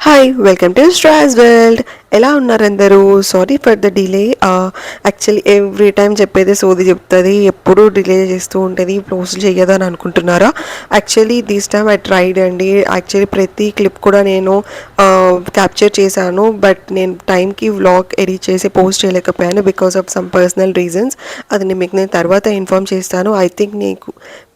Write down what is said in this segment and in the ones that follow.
Hi welcome to straws world. ఎలా ఉన్నారు అందరూ? Sorry for the delay. Actually every time చెప్పేది సోది చెప్తుంది, ఎప్పుడూ డిలే చేస్తూ ఉంటుంది, పోస్ట్ చేయదు అని అనుకుంటున్నారా? Actually this time I tried అండి. యాక్చువల్లీ ప్రతి క్లిప్ కూడా నేను క్యాప్చర్ చేశాను, బట్ నేను టైంకి వ్లాగ్ ఎడిట్ చేసి పోస్ట్ చేయలేకపోయాను because of some personal reasons. అది మీకు నేను తర్వాత ఇన్ఫామ్ చేస్తాను. ఐ థింక్ నీకు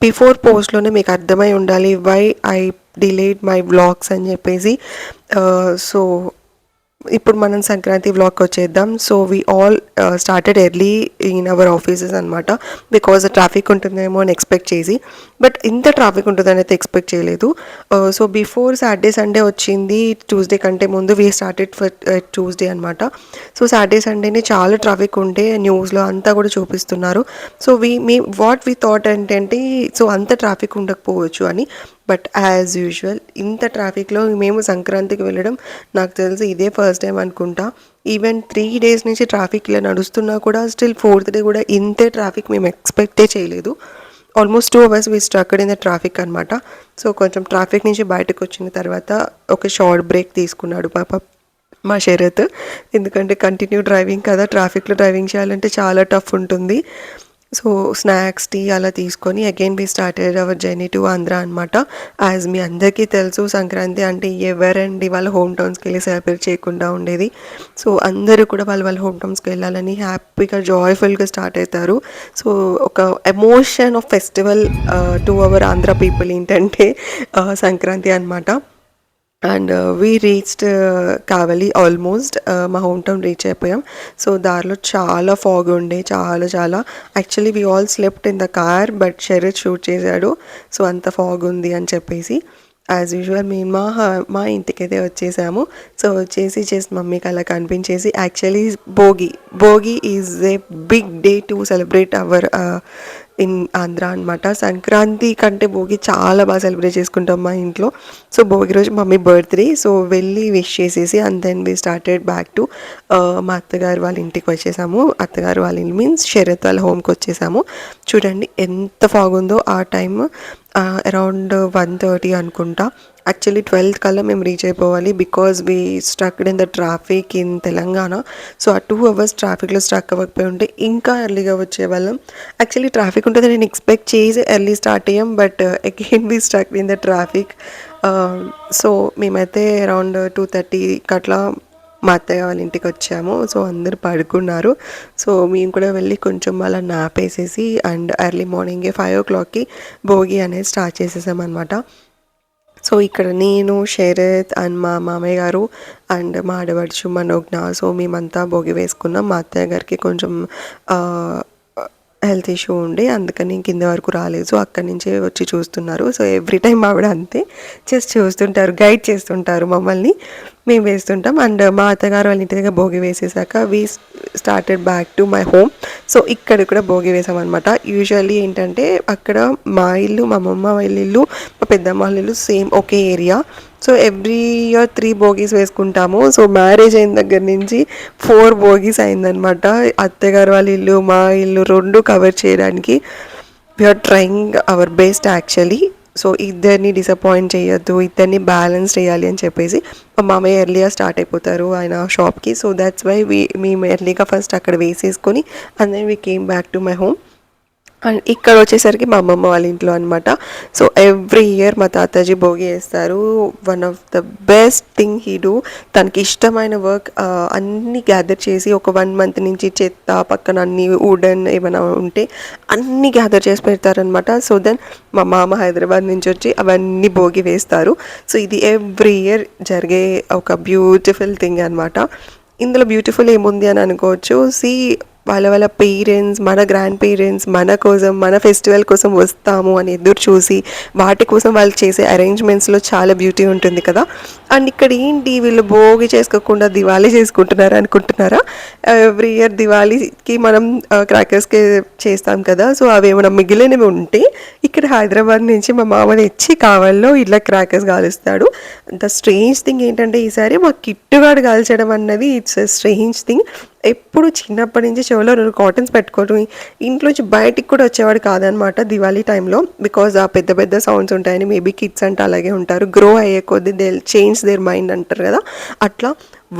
బిఫోర్ పోస్ట్లోనే మీకు అర్థమై ఉండాలి why I delayed my vlogs అని చెప్పేసి. సో ఇప్పుడు మనం సంక్రాంతి వ్లాగ్కి వచ్చేద్దాం. So we all started early in our offices అనమాట, బికాజ్ ట్రాఫిక్ ఉంటుందేమో అని ఎక్స్పెక్ట్ చేసి, బట్ ఇంత ట్రాఫిక్ ఉంటుందని అయితే ఎక్స్పెక్ట్ చేయలేదు. సో బిఫోర్ సాటర్డే సండే వచ్చింది, ట్యూస్డే కంటే ముందు వీ స్టార్టెడ్ ఫర్ ట్యూస్డే అనమాట. సో సాటర్డే సండేనే చాలా ట్రాఫిక్ ఉంటే న్యూస్లో అంతా కూడా చూపిస్తున్నారు. సో వాట్ వీ థాట్ ఏంటంటే, సో అంత ట్రాఫిక్ ఉండకపోవచ్చు అని. బట్ యాజ్ యూజువల్ ఇంత ట్రాఫిక్లో మేము సంక్రాంతికి వెళ్ళడం నాకు తెలిసి ఇదే ఫస్ట్ టైం అనుకుంటా. ఈవెన్ 3 days నుంచి ట్రాఫిక్ ఇలా నడుస్తున్నా కూడా స్టిల్ 4th day కూడా ఇంతే ట్రాఫిక్ మేము ఎక్స్పెక్టే చేయలేదు. Almost 2 hours we strucked in the traffic అనమాట. సో కొంచెం ట్రాఫిక్ నుంచి బయటకు వచ్చిన తర్వాత ఒక షార్ట్ బ్రేక్ తీసుకున్నాడు పాప మా శరత్. ఎందుకంటే కంటిన్యూ డ్రైవింగ్ కదా, ట్రాఫిక్లో డ్రైవింగ్ చేయాలంటే చాలా టఫ్ ఉంటుంది. సో స్నాక్స్ టీ అలా తీసుకొని again we started our journey to Andhra అనమాట. యాజ్ మీ అందరికీ తెలుసు, సంక్రాంతి అంటే ఎవరండి వాళ్ళ హోమ్ టౌన్స్కి వెళ్ళి సెలబ్రేట్ చేయకుండా ఉండేది. సో అందరూ కూడా వాళ్ళ హోమ్ టౌన్స్కి వెళ్ళాలని హ్యాపీగా జాయ్ఫుల్గా స్టార్ట్ అవుతారు. సో ఒక emotion of festival to our Andhra people ఏంటంటే సంక్రాంతి అనమాట. And we reached Kavali almost. మా హోమ్ టౌన్ రీచ్ అయిపోయాం. సో దారిలో చాలా ఫాగ్ ఉండే, చాలా actually we all slept in the car, but Sharath shoot చేశాడు. సో అంత ఫాగ్ ఉంది అని చెప్పేసి యాజ్ యూజువల్ మేము మా ఇంటికైతే వచ్చేసాము. సో వచ్చేసి జస్ట్ మమ్మీకి అలా కనిపించేసి, actually Bhogi is a big day to celebrate our in Andhra అనమాట. సంక్రాంతి కంటే భోగి చాలా బాగా సెలబ్రేట్ చేసుకుంటాం మా ఇంట్లో. సో భోగి రోజు మమ్మీ బర్త్డే, సో వెళ్ళి విష్ చేసేసి and then we started back to మా అత్తగారు వాళ్ళ ఇంటికి వచ్చేసాము. అత్తగారు వాళ్ళ ఇల్లు మీన్స్ శరత్ వాళ్ళ హోమ్కి వచ్చేసాము. చూడండి ఎంత ఫాగ్ ఉందో. ఆ టైమ్ అరౌండ్ 1:30 అనుకుంటా. యాక్చువల్లీ 12th కల్లా మేము రీచ్ అయిపోవాలి, because we strucked in the traffic in Telangana. So ఆ 2 hours ట్రాఫిక్లో స్ట్రక్ అవ్వకపోయి ఉంటే ఇంకా ఎర్లీగా వచ్చేవాళ్ళం. యాక్చువల్లీ ట్రాఫిక్ ఉంటుంది నేను ఎక్స్పెక్ట్ చేసి ఎర్లీ స్టార్ట్ అయ్యాం, but again we struck in the traffic. So మేమైతే అరౌండ్ 2:30 అట్లా మా అత్తయ్య వాళ్ళ ఇంటికి వచ్చాము. సో అందరు పడుకున్నారు. సో మేము కూడా వెళ్ళి కొంచెం అలా నాపేసేసి అండ్ ఎర్లీ మార్నింగే 5 o'clockకి భోగి అనేది స్టార్ట్ చేసేసాం అనమాట. సో ఇక్కడ నేను, శరత్ అండ్ మా మామయ్య గారు అండ్ మా ఆడపడుచు మనోజ్ఞ, సో మేమంతా భోగి వేసుకున్నాం. మా అత్తయ్య గారికి కొంచెం హెల్త్ ఇష్యూ ఉండి అందుకని కింద వరకు రాలేదు. సో అక్కడి నుంచే వచ్చి చూస్తున్నారు. సో ఎవ్రీ టైం ఆవిడ అంతే, జస్ట్ చూస్తుంటారు, గైడ్ చేస్తుంటారు మమ్మల్ని, మేము వేస్తుంటాం. అండ్ మా అత్తగారు వాళ్ళ ఇంటి దగ్గర భోగి వేసేసాక we started back to my home. So ఇక్కడ కూడా భోగి వేసామన్నమాట. యూజువల్లీ ఏంటంటే అక్కడ మా ఇల్లు, మా అమ్మమ్మ వాళ్ళ ఇల్లు, మా పెద్దమ్మ వాళ్ళ ఇల్లు సేమ్ ఒకే area. So every year 3 bogies వేసుకుంటాము. సో మ్యారేజ్ అయిన దగ్గర నుంచి 4 bogies అయిందనమాట. అత్తగారు వాళ్ళ ఇల్లు, మా ఇల్లు 2 కవర్ చేయడానికి we are trying our best actually. So ఇద్దరిని డిసప్పాయింట్ చేయొద్దు, ఇద్దరిని బ్యాలెన్స్ చేయాలి అని చెప్పేసి మా మామయ్య ఎర్లీగా స్టార్ట్ అయిపోతారు ఆయన షాప్కి. సో దాట్స్ వై మేము ఎర్లీగా ఫస్ట్ అక్కడ వేసేసుకొని and then we came back to my home. And ఇక్కడ వచ్చేసరికి మా అమ్మమ్మ వాళ్ళ ఇంట్లో అనమాట. సో ఎవ్రీ ఇయర్ మా తాతాజీ భోగి వేస్తారు. One of the best thing he do. తనకి ఇష్టమైన వర్క్ అన్నీ గ్యాదర్ చేసి ఒక 1 month నుంచి చెత్త పక్కన అన్ని వుడెన్ ఏమైనా ఉంటే అన్నీ గ్యాదర్ చేసి పెడతారనమాట. సో దెన్ మా మామ హైదరాబాద్ నుంచి వచ్చి అవన్నీ భోగి వేస్తారు. సో ఇది ఎవ్రీ ఇయర్ జరిగే ఒక బ్యూటిఫుల్ థింగ్ అనమాట. ఇందులో బ్యూటిఫుల్ ఏముంది అని అనుకోవచ్చు. వాళ్ళ పేరెంట్స్, మన గ్రాండ్ పేరెంట్స్ మన కోసం, మన ఫెస్టివల్ కోసం వస్తాము అని ఎదురు చూసి వాటి కోసం వాళ్ళు చేసే అరేంజ్మెంట్స్లో చాలా బ్యూటీ ఉంటుంది కదా. అండ్ ఇక్కడ ఏంటి వీళ్ళు భోగి చేసుకోకుండా దివాళీ చేసుకుంటున్నారా అనుకుంటున్నారా? ఎవ్రీ ఇయర్ దివాళీకి మనం క్రాకర్స్కి చేస్తాం కదా. సో అవి ఏమైనా మిగిలినవి ఉంటే ఇక్కడ హైదరాబాద్ నుంచి మా మామ తెచ్చి కావాలో ఇట్లా క్రాకర్స్ కాలుస్తాడు. ద స్ట్రేంజ్ థింగ్ ఏంటంటే ఈసారి మా కిట్టుగాడు కాల్చడం అన్నది ఇట్స్ ఎ స్ట్రేంజ్ థింగ్. ఎప్పుడు చిన్నప్పటి నుంచి చెవిలో 2 కాటన్స్ పెట్టుకొని ఇంట్లోంచి బయటికి కూడా వచ్చేవాడు కాదనమాట దివాళీ టైంలో. బికాజ్ ఆ పెద్ద పెద్ద సౌండ్స్ ఉంటాయని. మేబీ కిడ్స్ అంటే అలాగే ఉంటారు, గ్రో అయ్యే కొద్దీ దే చేంజ్ దేర్ మైండ్ అంటారు కదా, అట్లా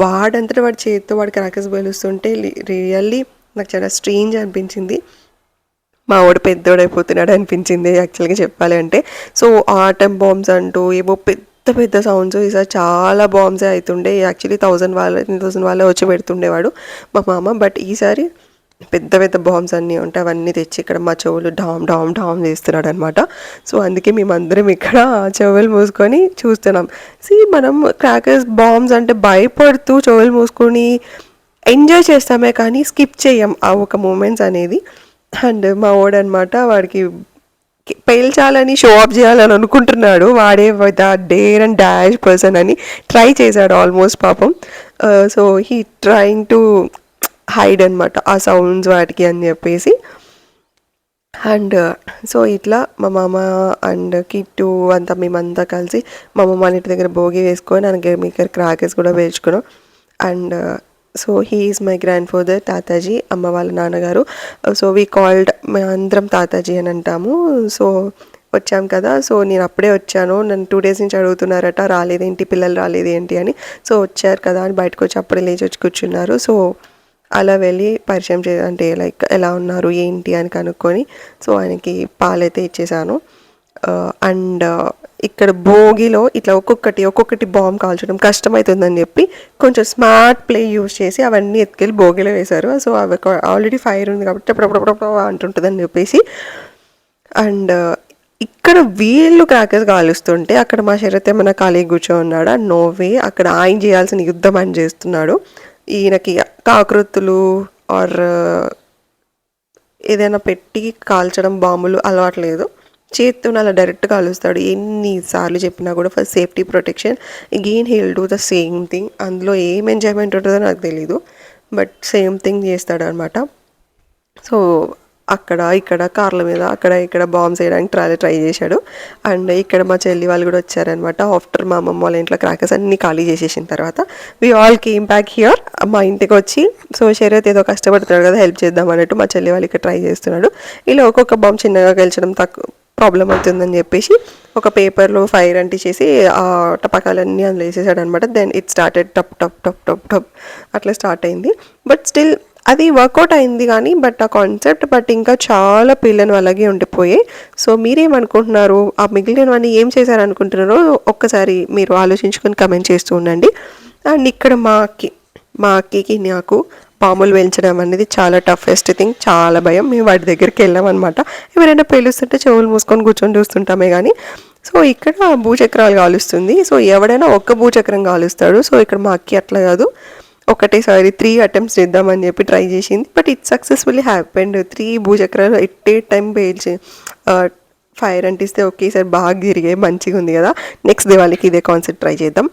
వాడంతటా వాడి చేతితో వాడి క్రాకర్స్ పేలుస్తుంటే రియల్లీ నాకు చాలా స్ట్రేంజ్ అనిపించింది. మా వాడు పెద్దోడైపోతున్నాడు అనిపించింది యాక్చువల్గా చెప్పాలి అంటే. సో ఆటం బాంబ్స్ అంటూ ఏవో పెద్ద పెద్ద సౌండ్స్, ఈసారి చాలా బాంబ్సే అవుతుండే. యాక్చువల్లీ 1000 వాళ్ళే వచ్చి పెడుతుండేవాడు మా మామ. బట్ ఈసారి పెద్ద పెద్ద బాంబ్స్ అన్నీ ఉంటాయి, అవన్నీ తెచ్చి ఇక్కడ మా చెవులు డామ్ డామ్ డామ్ చేస్తున్నాడు అనమాట. సో అందుకే మేమందరం ఇక్కడ చెవులు మూసుకొని చూస్తున్నాం. మనం క్రాకర్స్ బాంబ్స్ అంటే భయపడుతూ చెవులు మూసుకొని ఎంజాయ్ చేస్తామే కానీ స్కిప్ చేయం ఆ ఒక మూమెంట్స్ అనేది. అండ్ మా వాడనమాట, వాడికి పేల్చాలని షో ఆఫ్ చేయాలని అనుకుంటున్నాడు. వాడే డేర్ అండ్ డాష్ పర్సన్ అని ట్రై చేశాడు ఆల్మోస్ట్ పాపం. So he trying to hide అనమాట ఆ సౌండ్స్ వాటికి అని చెప్పేసి. అండ్ సో ఇట్లా మా మామ అండ్ కిట్టు అంతా మేమంతా కలిసి మా అమ్మ వాళ్ళ ఇంటి దగ్గర భోగి వేసుకొని ನನಗೆ మీకర్ క్రాకర్స్ కూడా వేసుకున్నాం. And so he is my grand father, Tataji, అమ్మ వాళ్ళ నాన్నగారు. సో వీ కాల్డ్, మేము అందరం తాతాజీ అని అంటాము. సో వచ్చాం కదా, సో నేను అప్పుడే వచ్చాను, నన్ను 2 days నుంచి అడుగుతున్నారట రాలేదేంటి, పిల్లలు రాలేదేంటి అని. సో వచ్చారు కదా అని బయటకు వచ్చి అప్పుడే లేచి వచ్చి కూర్చున్నారు. సో అలా వెళ్ళి పరిచయం అంటే లైక్ ఎలా ఉన్నారు ఏంటి అని కనుక్కొని సో ఆయనకి పాలైతే ఇచ్చేసాను. అండ్ ఇక్కడ భోగిలో ఇట్లా ఒక్కొక్కటి బాంబ్ కాల్చడం కష్టమవుతుందని చెప్పి కొంచెం స్మార్ట్ ప్లే యూజ్ చేసి అవన్నీ ఎత్తుకెళ్ళి భోగిలో వేశారు. సో అవి ఆల్రెడీ ఫైర్ ఉంది కాబట్టి అప్పుడప్పుడు అంటుంటుందని చెప్పేసి. అండ్ ఇక్కడ వీళ్ళు క్రాకర్స్ కాలుస్తుంటే అక్కడ మా శరత్ ఏమైనా ఖాళీగా కూర్చో ఉన్నాడా, నోవే, అక్కడ ఆయన చేయాల్సిన యుద్ధం అని చేస్తున్నాడు. ఈయనకి కాకృతులు ఆర్ ఏదైనా పెట్టి కాల్చడం బాంబులు అలవాట్లేదు, చేత్తో అలా డైరెక్ట్ కాలుస్తాడు. ఎన్నిసార్లు చెప్పినా కూడా for safety protection again he'll do the same thing. అందులో ఏం ఎంజాయ్మెంట్ ఉంటుందో నాకు తెలీదు, బట్ సేమ్ థింగ్ చేస్తాడు అనమాట. సో అక్కడ ఇక్కడ కార్ల మీద అక్కడ ఇక్కడ బాంబ్స్ వేయడానికి ట్రై చేశాడు. అండ్ ఇక్కడ మా చెల్లి వాళ్ళు కూడా వచ్చారనమాట. ఆఫ్టర్ మా అమ్మమ్మ వాళ్ళ ఇంట్లో క్రాకర్స్ అన్నీ ఖాళీ చేసేసిన తర్వాత we all came back here మా ఇంటికి వచ్చి. సో శరత్ ఏదో కష్టపడుతున్నాడు కదా హెల్ప్ చేద్దాం అన్నట్టు మా చెల్లి వాళ్ళు ఇక్కడ ట్రై చేస్తున్నాడు. ఇలా ఒక్కొక్క బాంబ్ చిన్నగా గెలిచడం ప్రాబ్లం అవుతుందని చెప్పేసి ఒక పేపర్లో ఫైర్ అంటించేసి ఆ టపాకాలన్నీ అందులో వేసేసాడు అనమాట. దెన్ ఇట్ స్టార్టెడ్ టప్ టప్ టప్ టప్ టప్ అట్లా స్టార్ట్ అయింది. బట్ స్టిల్ అది వర్కౌట్ అయింది కానీ బట్ ఆ కాన్సెప్ట్ బట్ ఇంకా చాలా పిల్లను అలాగే ఉండిపోయాయి. సో మీరేమనుకుంటున్నారు, ఆ మిగిలినవన్నీ ఏం చేశారనుకుంటున్నారో ఒక్కసారి మీరు ఆలోచించుకొని కమెంట్ చేస్తూ ఉండండి. అండ్ ఇక్కడ మా అక్కకి నాకు పాములు పెంచడం అనేది చాలా టఫెస్ట్ థింగ్, చాలా భయం. మేము వాటి దగ్గరికి వెళ్ళామన్నమాట. ఎవరైనా పేలుస్తుంటే చెవులు మూసుకొని కూర్చొని చూస్తుంటామే కానీ. సో ఇక్కడ భూచక్రాలు కాలుస్తుంది. సో ఎవడైనా ఒక్క భూచక్రం కాలుస్తాడు. సో ఇక్కడ మా అక్కి అట్లా కాదు, ఒకటేసారి 3 attempts చేద్దామని చెప్పి ట్రై చేసింది. But it successfully happened. 3 భూచక్రాలు ఎట్ ఏ టైం పేల్చి ఫైర్ అంటిస్తే ఒకేసారి బాగా తిరిగాయి, మంచిగా ఉంది కదా. నెక్స్ట్ దివాళీకి ఇదే కాన్సెప్ట్ ట్రై చేద్దాం.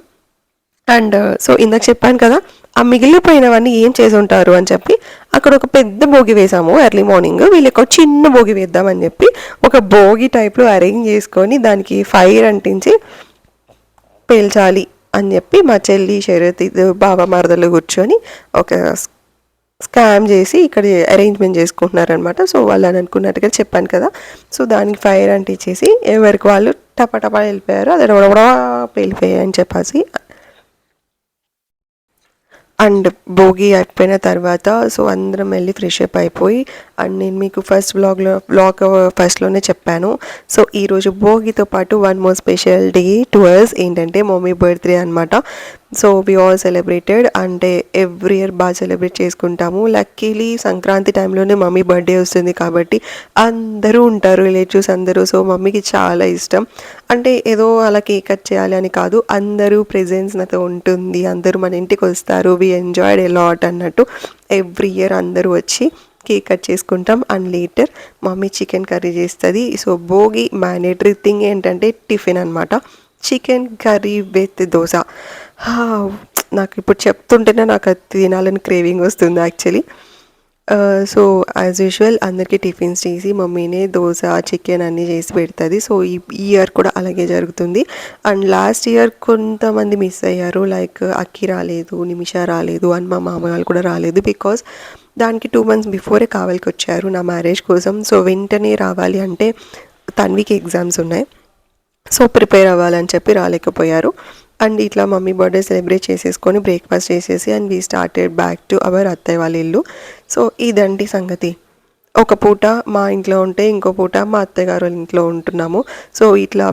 అండ్ సో ఇందాక చెప్పాను కదా ఆ మిగిలిపోయినవన్నీ ఏం చేసి ఉంటారు అని చెప్పి అక్కడ ఒక పెద్ద భోగి వేసాము ఎర్లీ మార్నింగ్. వీళ్ళకి ఒక చిన్న భోగి వేద్దామని చెప్పి ఒక భోగి టైప్లో అరేంజ్ చేసుకొని దానికి ఫైర్ అంటించి పేల్చాలి అని చెప్పి మా చెల్లి శరత్ బాబా మరదలు కూర్చొని ఒక స్కామ్ చేసి ఇక్కడ అరేంజ్మెంట్ చేసుకుంటున్నారనమాట. సో వాళ్ళు అని అనుకున్నట్టుగా చెప్పాను కదా. సో దానికి ఫైర్ అంటించేసి ఎవరికి వాళ్ళు టపా వెళ్ళిపోయారు, అది పేలిపోయాయి అని చెప్పేసి. అండ్ భోగి అయిపోయిన తర్వాత సో అందరం వెళ్ళి ఫ్రెష్ అప్ అయిపోయి, అండ్ నేను మీకు బ్లాగ్ ఫస్ట్లోనే చెప్పాను. సో ఈరోజు భోగితో పాటు 1 more special day to us ఏంటంటే మమ్మీ బర్త్డే అనమాట. సో వి ఆల్ సెలబ్రేటెడ్, అంటే ఎవ్రీ ఇయర్ బాగా సెలబ్రేట్ చేసుకుంటాము. లక్కీలీ సంక్రాంతి టైంలోనే మమ్మీ బర్త్డే వస్తుంది కాబట్టి అందరూ ఉంటారు, రిలేటివ్స్ అందరూ. సో మమ్మీకి చాలా ఇష్టం, అంటే ఏదో అలా కేక్ కట్ చేయాలి అని కాదు, అందరూ ప్రెజెన్స్ నాతో ఉంటుంది, అందరూ మన ఇంటికి వస్తారు, వి ఎంజాయ్డ్ ఎ లాట్ అన్నట్టు. ఎవ్రీ ఇయర్ అందరూ వచ్చి కేక్ కట్ చేసుకుంటాం. And later mummy chicken curry చేస్తుంది. సో భోగి మ్యాండేటరీ థింగ్ ఏంటంటే టిఫిన్ అనమాట, చికెన్ కర్రీ విత్ దోశ. నాకు ఇప్పుడు చెప్తుంటేనే నాకు అది తినాలని క్రేవింగ్ వస్తుంది యాక్చువల్లీ. సో యాజ్ యూజువల్ అందరికీ టిఫిన్స్ చేసి మమ్మీనే దోశ చికెన్ అన్నీ చేసి పెడుతుంది. సో ఈ ఇయర్ కూడా అలాగే జరుగుతుంది. అండ్ లాస్ట్ ఇయర్ కొంతమంది మిస్ అయ్యారు, లైక్ అక్కి రాలేదు, నిమిష రాలేదు, అండ్ మా మామ వాళ్ళు కూడా రాలేదు. బికాస్ దానికి 2 months బిఫోరే కావాలికి వచ్చారు నా మ్యారేజ్ కోసం. సో వెంటనే రావాలి అంటే తన్వికి ఎగ్జామ్స్ ఉన్నాయి, సో ప్రిపేర్ అవ్వాలని చెప్పి రాలేకపోయారు. అండ్ ఇట్లా మమ్మీ బర్త్డే సెలబ్రేట్ చేసేసుకొని బ్రేక్ఫాస్ట్ చేసేసి and we started back to our అత్తయ్య వాళ్ళ ఇల్లు. సో ఇదండి సంగతి. ఒక పూట మా ఇంట్లో ఉంటే ఇంకో పూట మా అత్తయ్య గారు వాళ్ళ ఇంట్లో ఉంటున్నాము. సో ఇట్లా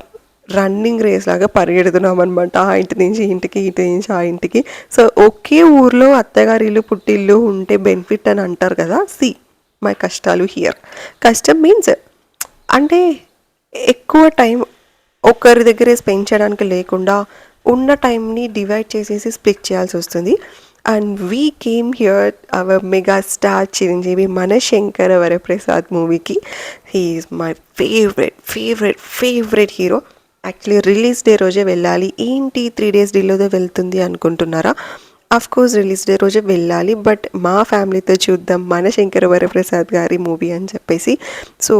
రన్నింగ్ రేస్ లాగా పరిగెడుతున్నాం అనమాట, ఆ ఇంటి నుంచి ఇంటికి, ఇంటి నుంచి ఆ ఇంటికి. సో ఒకే ఊర్లో అత్తగారి ఇల్లు పుట్టిల్లు ఉంటే బెనిఫిట్ అని అంటారు కదా. మై కష్టాలు హియర్. కష్టం మీన్స్ అంటే ఎక్కువ టైం ఒకరి దగ్గరే స్పెండ్ చేయడానికి లేకుండా ఉన్న టైంని డివైడ్ చేసేసి స్ప్లిట్ చేయాల్సి వస్తుంది. And we came here our mega star Chiranjeevi Manashankara Varaprasad మూవీకి. He is my favourite hero. Actually release day రోజే వెళ్ళాలి. ఏంటి 3 days డిలేతో వెళ్తుంది అనుకుంటున్నారా? కోర్స్ రిలీజ్ డే రోజే వెళ్ళాలి, బట్ మా ఫ్యామిలీతో చూద్దాం మనశంకర వరప్రసాద్ గారి మూవీ అని చెప్పేసి. So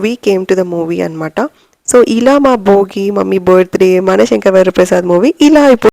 we came to the movie అనమాట. సో ఇలా మా Bhogi, mummy birthday, Manashankara Varaprasad movie ఇలా